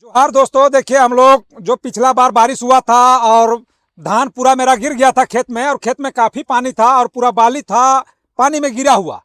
जोहार दोस्तों, देखिए हम लोग जो पिछला बार बारिश हुआ था और धान पूरा मेरा गिर गया था खेत में, और खेत में काफी पानी था और पूरा बाली था पानी में गिरा हुआ।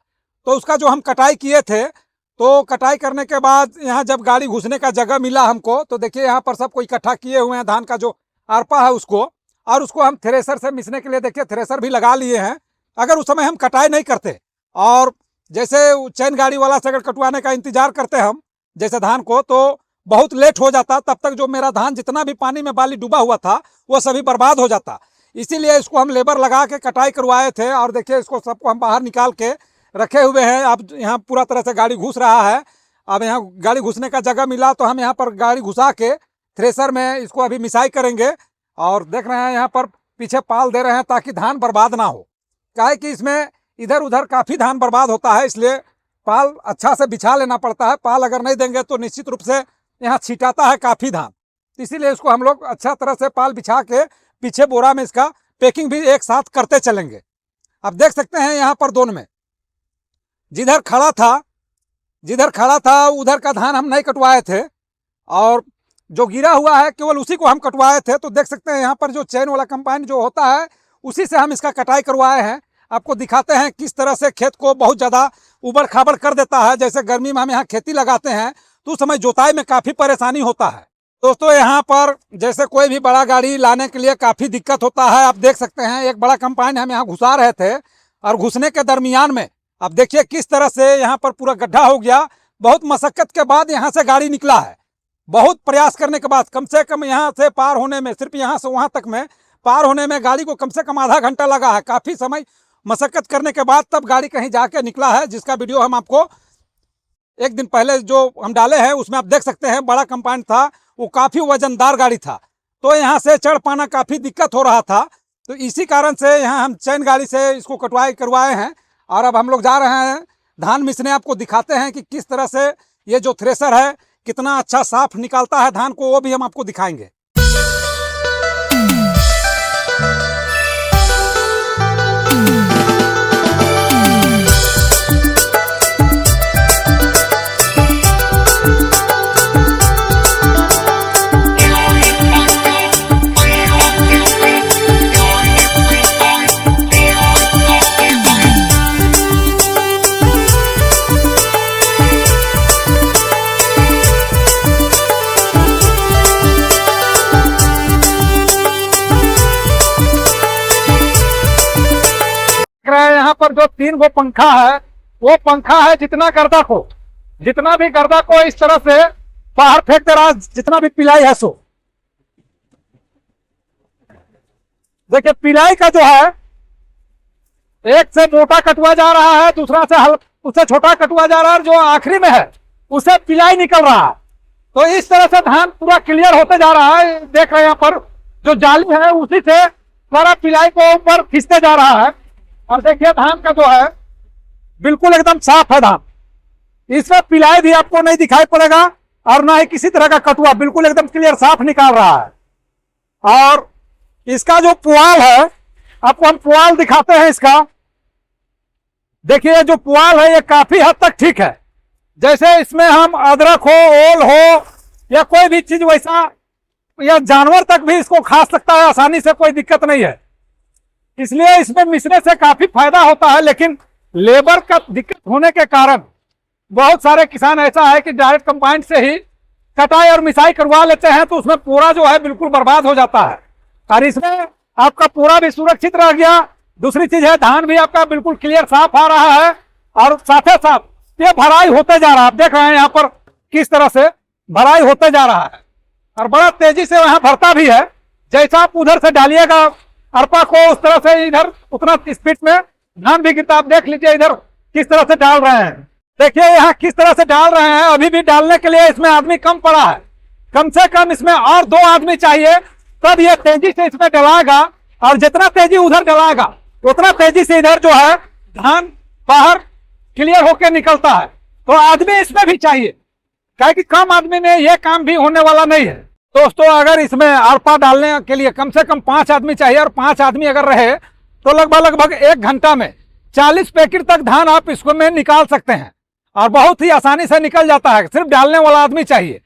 तो उसका जो हम कटाई किए थे, तो कटाई करने के बाद यहाँ जब गाड़ी घुसने का जगह मिला हमको, तो देखिए यहाँ पर सबको इकट्ठा किए हुए हैं धान का जो आरपा है उसको, और उसको हम थ्रेसर से मिसने के लिए देखिए थ्रेसर भी लगा लिए हैं। अगर उस समय हम कटाई नहीं करते और जैसे चैन गाड़ी वाला से अगर कटवाने का इंतजार करते हम जैसे धान को, तो बहुत लेट हो जाता। तब तक जो मेरा धान जितना भी पानी में बाली डूबा हुआ था वो सभी बर्बाद हो जाता। इसीलिए इसको हम लेबर लगा के कटाई करवाए थे। और देखिए इसको सबको हम बाहर निकाल के रखे हुए हैं। अब यहाँ पूरा तरह से गाड़ी घुस रहा है। अब यहाँ गाड़ी घुसने का जगह मिला तो हम यहाँ पर गाड़ी घुसा के थ्रेसर में इसको अभी मिसाई करेंगे। और देख रहे हैं यहाँ पर पीछे पाल दे रहे हैं ताकि धान बर्बाद ना हो। क्या है कि इसमें इधर उधर काफ़ी धान बर्बाद होता है, इसलिए पाल अच्छा से बिछा लेना पड़ता है। पाल अगर नहीं देंगे तो निश्चित रूप से यहाँ छिटाता है काफ़ी धान, इसीलिए इसको हम लोग अच्छा तरह से पाल बिछा के पीछे बोरा में इसका पैकिंग भी एक साथ करते चलेंगे। अब देख सकते हैं यहाँ पर दोनों में जिधर खड़ा था उधर का धान हम नहीं कटवाए थे, और जो गिरा हुआ है केवल उसी को हम कटवाए थे। तो देख सकते हैं यहाँ पर जो चैन वाला कंपाइन जो होता है उसी से हम इसका कटाई करवाए हैं। आपको दिखाते हैं किस तरह से खेत को बहुत ज़्यादा उबड़ खाबड़ कर देता है। जैसे गर्मी में हम यहाँ खेती लगाते हैं तो उस समय जोताई में काफ़ी परेशानी होता है। दोस्तों यहाँ पर जैसे कोई भी बड़ा गाड़ी लाने के लिए काफ़ी दिक्कत होता है। आप देख सकते हैं एक बड़ा कंपाइन हम यहाँ घुसा रहे थे, और घुसने के दरमियान में अब देखिए किस तरह से यहाँ पर पूरा गड्ढा हो गया। बहुत मशक्कत के बाद यहाँ से गाड़ी निकला है। बहुत प्रयास करने के बाद कम से कम यहाँ से पार होने में, सिर्फ यहाँ से वहाँ तक में पार होने में गाड़ी को कम से कम आधा घंटा लगा है। काफ़ी समय मशक्कत करने के बाद तब गाड़ी कहीं जाके निकला है, जिसका वीडियो हम आपको एक दिन पहले जो हम डाले हैं उसमें आप देख सकते हैं। बड़ा कंपाइन था, वो काफ़ी वजनदार गाड़ी था, तो यहाँ से चढ़ पाना काफ़ी दिक्कत हो रहा था। तो इसी कारण से यहाँ हम चैन गाड़ी से इसको कटवाई करवाए हैं। और अब हम लोग जा रहे हैं धान मिसने। आपको दिखाते हैं कि किस तरह से ये जो थ्रेसर है कितना अच्छा साफ निकालता है धान को, वो भी हम आपको दिखाएंगे। यहाँ पर जो 3 गो पंखा है, वो पंखा है जितना भी गर्दा को इस तरह से बाहर फेंक दे रहा है, जितना भी पिलाई है। सो देखिए पिलाई का जो है एक से मोटा कटुआ जा रहा है, दूसरा से उससे छोटा कटुआ जा रहा है, जो आखिरी में है उसे पिलाई निकल रहा है। तो इस तरह से धान पूरा क्लियर होते जा रहा है। देख रहे हैं यहाँ पर जो जाली है उसी से सारा पिलाई को ऊपर खींचते जा रहा है। और देखिए धान का जो है बिल्कुल एकदम साफ है धान। इसमें पिलाई भी आपको नहीं दिखाई पड़ेगा और ना ही किसी तरह का कटुआ, बिल्कुल एकदम क्लियर साफ निकाल रहा है। और इसका जो पुआल है, आपको हम पुआल दिखाते हैं इसका। देखिए जो पुआल है ये काफी हद तक ठीक है। जैसे इसमें हम अदरक हो, ओल हो या कोई भी चीज वैसा, या जानवर तक भी इसको खा सकता है आसानी से, कोई दिक्कत नहीं है। इसलिए इसमें मिसने से काफी फायदा होता है। लेकिन लेबर का दिक्कत होने के कारण बहुत सारे किसान ऐसा है कि डायरेक्ट कंबाइन से ही कटाई और मिसाई करवा लेते हैं, तो उसमें पूरा जो है बिल्कुल बर्बाद हो जाता है। और इसमें आपका पूरा भी सुरक्षित रह गया। दूसरी चीज है धान भी आपका बिल्कुल क्लियर साफ आ रहा है, और साथ ही साथ ये भराई होते जा रहा है। आप देख रहे हैं यहाँ पर किस तरह से भराई होते जा रहा है, और बड़ा तेजी से वहां भरता भी है। जैसा आप उधर से डालिएगा अरपा को, उस तरह से इधर उतना स्पीड में धान भी गिरता। आप देख लीजिए इधर किस तरह से डाल रहे हैं। देखिए यहाँ किस तरह से डाल रहे हैं। अभी भी डालने के लिए इसमें आदमी कम पड़ा है, कम से कम इसमें और 2 आदमी चाहिए, तब ये तेजी से इसमें डलाएगा। और जितना तेजी उधर डलाएगा उतना तेजी से इधर जो है धान बाहर क्लियर होकर निकलता है। तो आदमी इसमें भी चाहिए, क्या कि कम आदमी में ये काम भी होने वाला नहीं है। दोस्तों अगर इसमें अरपा डालने के लिए कम से कम 5 आदमी चाहिए, और 5 आदमी अगर रहे तो लगभग 1 घंटा में 40 पैकेट तक धान आप इसको में निकाल सकते हैं, और बहुत ही आसानी से निकल जाता है। सिर्फ डालने वाला आदमी चाहिए।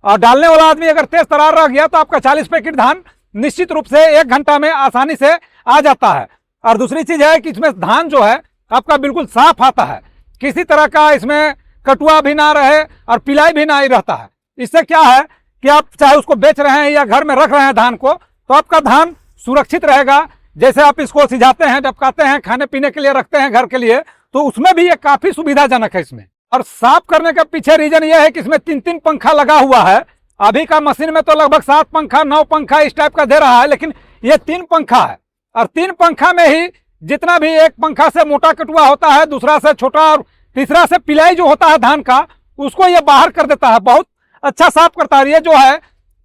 और डालने वाला आदमी अगर तेज तरार रह गया तो आपका 40 पैकेट धान निश्चित रूप से 1 घंटा में आसानी से आ जाता है। और दूसरी चीज है कि इसमें धान जो है आपका बिल्कुल साफ आता है, किसी तरह का इसमें कटुआ भी ना रहे और पिलाई भी ना ही रहता है। इससे क्या है कि आप चाहे उसको बेच रहे हैं या घर में रख रहे हैं धान को, तो आपका धान सुरक्षित रहेगा। जैसे आप इसको सिझाते हैं, डबकाते हैं, खाने पीने के लिए रखते हैं घर के लिए, तो उसमें भी ये काफी सुविधाजनक है इसमें। और साफ करने के पीछे रीजन ये है कि इसमें 3-3 पंखा लगा हुआ है। अभी का मशीन में तो लगभग 7 पंखा 9 पंखा इस टाइप का दे रहा है, लेकिन ये 3 पंखा है। और 3 पंखा में ही जितना भी एक पंखा से मोटा कटुआ होता है, दूसरा से छोटा और तीसरा से पिलाई जो होता है धान का, उसको ये बाहर कर देता है, बहुत अच्छा साफ करता है। ये जो है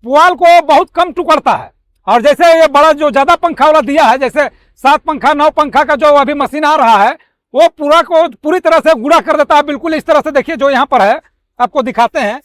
पुआल को बहुत कम टुकड़ता है। और जैसे ये बड़ा जो ज्यादा पंखा वाला दिया है, जैसे 7 पंखा 9 पंखा का जो अभी मशीन आ रहा है, वो पूरा को पूरी तरह से गुड़ा कर देता है। बिल्कुल इस तरह से देखिए, जो यहाँ पर है आपको दिखाते हैं,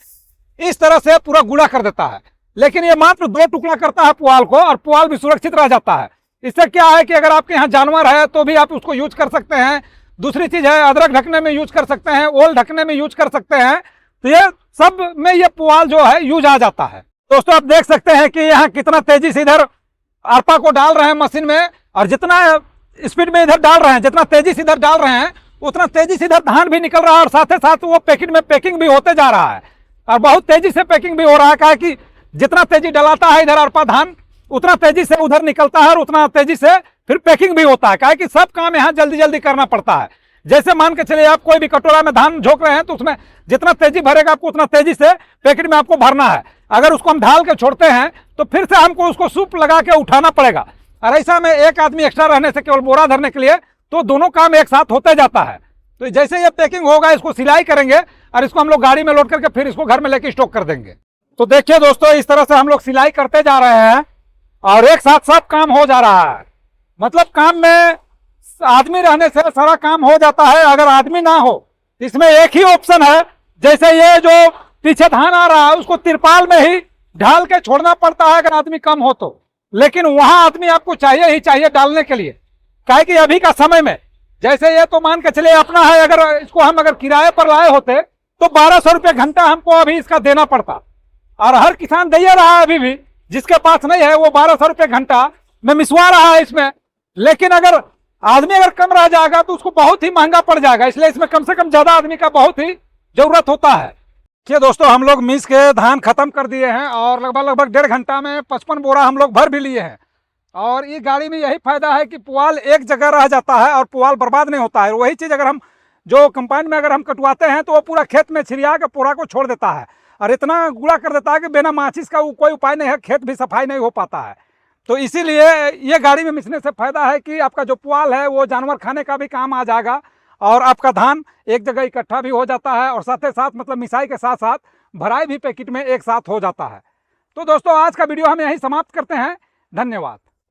इस तरह से पूरा गुड़ा कर देता है। लेकिन ये मात्र 2 टुकड़ा करता है पुआल को, और पुआल भी सुरक्षित रह जाता है। इससे क्या है कि अगर आपके यहाँ जानवर है तो भी आप उसको यूज कर सकते हैं। दूसरी चीज है, अदरक ढकने में यूज कर सकते हैं, ओल ढकने में यूज कर सकते हैं। तो ये सब में ये पुआल जो है यूज आ जाता है। दोस्तों आप देख सकते हैं कि यहाँ कितना तेजी से इधर अरपा को डाल रहे हैं मशीन में, और जितना स्पीड में इधर डाल रहे हैं, जितना तेजी से इधर डाल रहे हैं, उतना तेजी से इधर धान भी निकल रहा है, और साथ ही साथ वो पैकेट में पैकिंग भी होते जा रहा है। और बहुत तेजी से पैकिंग भी हो रहा है, क्या है कि जितना तेजी डलाता है इधर अरपा धान, उतना तेजी से उधर निकलता है, और उतना तेजी से फिर पैकिंग भी होता है। क्या है कि सब काम यहाँ जल्दी जल्दी करना पड़ता है। जैसे मान के चलिए आप कोई भी कटोरा में धान झोंक रहे हैं, तो उसमें जितना तेजी भरेगा आपको उतना तेजी से पैकेट में आपको भरना है। अगर उसको हम ढाल के छोड़ते हैं तो फिर से हमको उसको सूप लगा के उठाना पड़ेगा। और ऐसा में एक आदमी एक्स्ट्रा रहने से केवल बोरा धरने के लिए, तो दोनों काम एक साथ होते जाता है। तो जैसे ये पैकिंग होगा, इसको सिलाई करेंगे और इसको हम लोग गाड़ी में लोड करके फिर इसको घर में लेके स्टॉक कर देंगे। तो देखिए दोस्तों, इस तरह से हम लोग सिलाई करते जा रहे हैं और एक साथ सब काम हो जा रहा है। मतलब काम में आदमी रहने से सारा काम हो जाता है। अगर आदमी ना हो, इसमें एक ही ऑप्शन है, जैसे ये जो पीछे धान आ रहा है उसको तिरपाल में ही ढाल के छोड़ना पड़ता है अगर आदमी कम हो तो। लेकिन वहां आदमी आपको चाहिए ही चाहिए डालने के लिए। क्या है कि अभी का समय में, जैसे ये तो मान के चलिए अपना है, अगर इसको हम अगर किराए पर लाए होते तो 1200 रुपये घंटा हमको अभी इसका देना पड़ता। और हर किसान दे रहा है अभी भी, जिसके पास नहीं है वो 1200 रुपये घंटा में मिसवा रहा है इसमें। लेकिन अगर आदमी अगर कम रह जाएगा तो उसको बहुत ही महंगा पड़ जाएगा, इसलिए इसमें कम से कम ज्यादा आदमी का बहुत ही जरूरत होता है। देखिए दोस्तों, हम लोग मीस के धान खत्म कर दिए हैं और लगभग 1.5 घंटा में 55 बोरा हम लोग भर भी लिए हैं। और ये गाड़ी में यही फायदा है कि पुआल एक जगह रह जाता है और पुआल बर्बाद नहीं होता है। वही चीज़ अगर हम जो कंपाइन में अगर हम कटवाते हैं तो वो पूरा खेत में छिड़िया के पूरा को छोड़ देता है, और इतना गुड़ा कर देता है कि बिना माचिस का कोई उपाय नहीं है, खेत भी सफाई नहीं हो पाता है। तो इसीलिए ये गाड़ी में मिसने से फायदा है कि आपका जो पुआल है वो जानवर खाने का भी काम आ जाएगा, और आपका धान एक जगह इकट्ठा भी हो जाता है, और साथ ही साथ मतलब मिसाई के साथ साथ भराई भी पैकेट में एक साथ हो जाता है। तो दोस्तों आज का वीडियो हम यहीं समाप्त करते हैं। धन्यवाद।